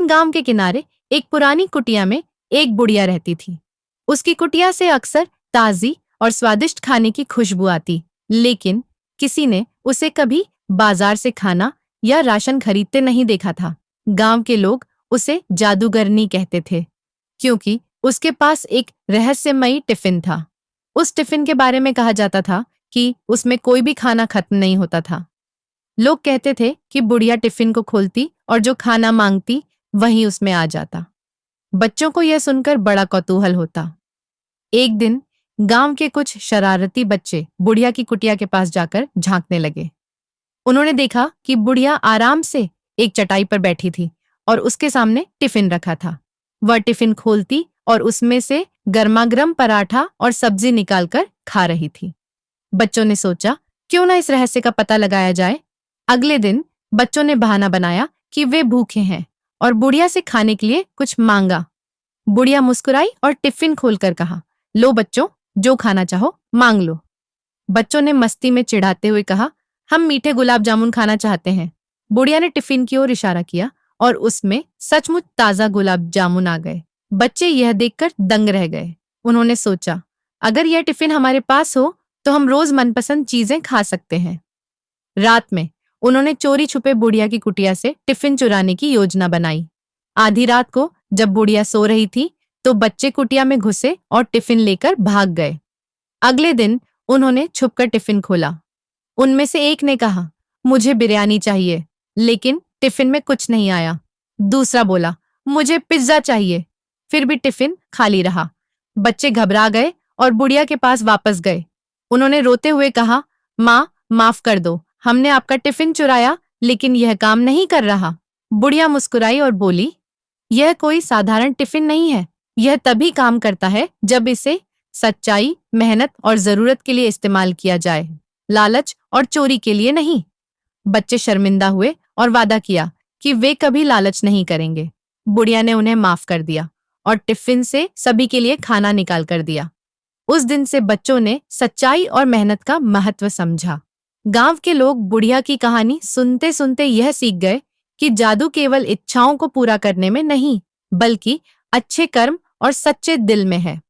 गांव के किनारे एक पुरानी कुटिया में एक बुढ़िया रहती थी। उसकी कुटिया से अक्सर ताजी और स्वादिष्ट खाने की खुशबू आती, लेकिन किसी ने उसे कभी बाजार से खाना या राशन खरीदते नहीं देखा था। गांव के लोग उसे जादूगरनी कहते थे, क्योंकि उसके पास एक रहस्यमयी टिफिन था। उस टिफिन के बारे में कहा जाता था कि उसमें कोई भी खाना खत्म नहीं होता था। लोग कहते थे कि बुढ़िया टिफिन को खोलती और जो खाना मांगती वहीं उसमें आ जाता। बच्चों को यह सुनकर बड़ा कौतूहल होता। एक दिन गांव के कुछ शरारती बच्चे बुढ़िया की कुटिया के पास जाकर झांकने लगे। उन्होंने देखा कि बुढ़िया आराम से एक चटाई पर बैठी थी और उसके सामने टिफिन रखा था। वह टिफिन खोलती और उसमें से गर्मागर्म पराठा और सब्जी निकालकर खा रही थी। बच्चों ने सोचा, क्यों ना इस रहस्य का पता लगाया जाए। अगले दिन बच्चों ने बहाना बनाया कि वे भूखे हैं और बुढ़िया से खाने के लिए कुछ मांगा। बुढ़िया मुस्कुराई और टिफिन खोलकर कहा, लो बच्चों, जो खाना चाहो मांग लो। बच्चों ने मस्ती में चिढ़ाते हुए कहा, हम मीठे गुलाब जामुन खाना चाहते हैं। बुढ़िया ने टिफिन की ओर इशारा किया और उसमें सचमुच ताजा गुलाब जामुन आ गए। बच्चे यह देखकर दंग रह गए। उन्होंने सोचा, अगर यह टिफिन हमारे पास हो तो हम रोज मनपसंद चीजें खा सकते हैं। रात में उन्होंने चोरी छुपे बुढ़िया की कुटिया से टिफिन चुराने की योजना बनाई। आधी रात को जब बुढ़िया सो रही थी तो बच्चे कुटिया में घुसे और टिफिन लेकर भाग गए। अगले दिन उन्होंने छुपकर टिफिन खोला। उनमें से एक ने कहा, मुझे बिरयानी चाहिए, लेकिन टिफिन में कुछ नहीं आया। दूसरा बोला, मुझे पिज्जा चाहिए, फिर भी टिफिन खाली रहा। बच्चे घबरा गए और बुढ़िया के पास वापस गए। उन्होंने रोते हुए कहा, माँ, माफ कर दो, हमने आपका टिफिन चुराया, लेकिन यह काम नहीं कर रहा। बुढ़िया मुस्कुराई और बोली, यह कोई साधारण टिफिन नहीं है। यह तभी काम करता है जब इसे सच्चाई, मेहनत और जरूरत के लिए इस्तेमाल किया जाए, लालच और चोरी के लिए नहीं। बच्चे शर्मिंदा हुए और वादा किया कि वे कभी लालच नहीं करेंगे। बुढ़िया ने उन्हें माफ कर दिया और टिफिन से सभी के लिए खाना निकाल कर दिया। उस दिन से बच्चों ने सच्चाई और मेहनत का महत्व समझा। गांव के लोग बुढ़िया की कहानी सुनते सुनते यह सीख गए कि जादू केवल इच्छाओं को पूरा करने में नहीं, बल्कि अच्छे कर्म और सच्चे दिल में है।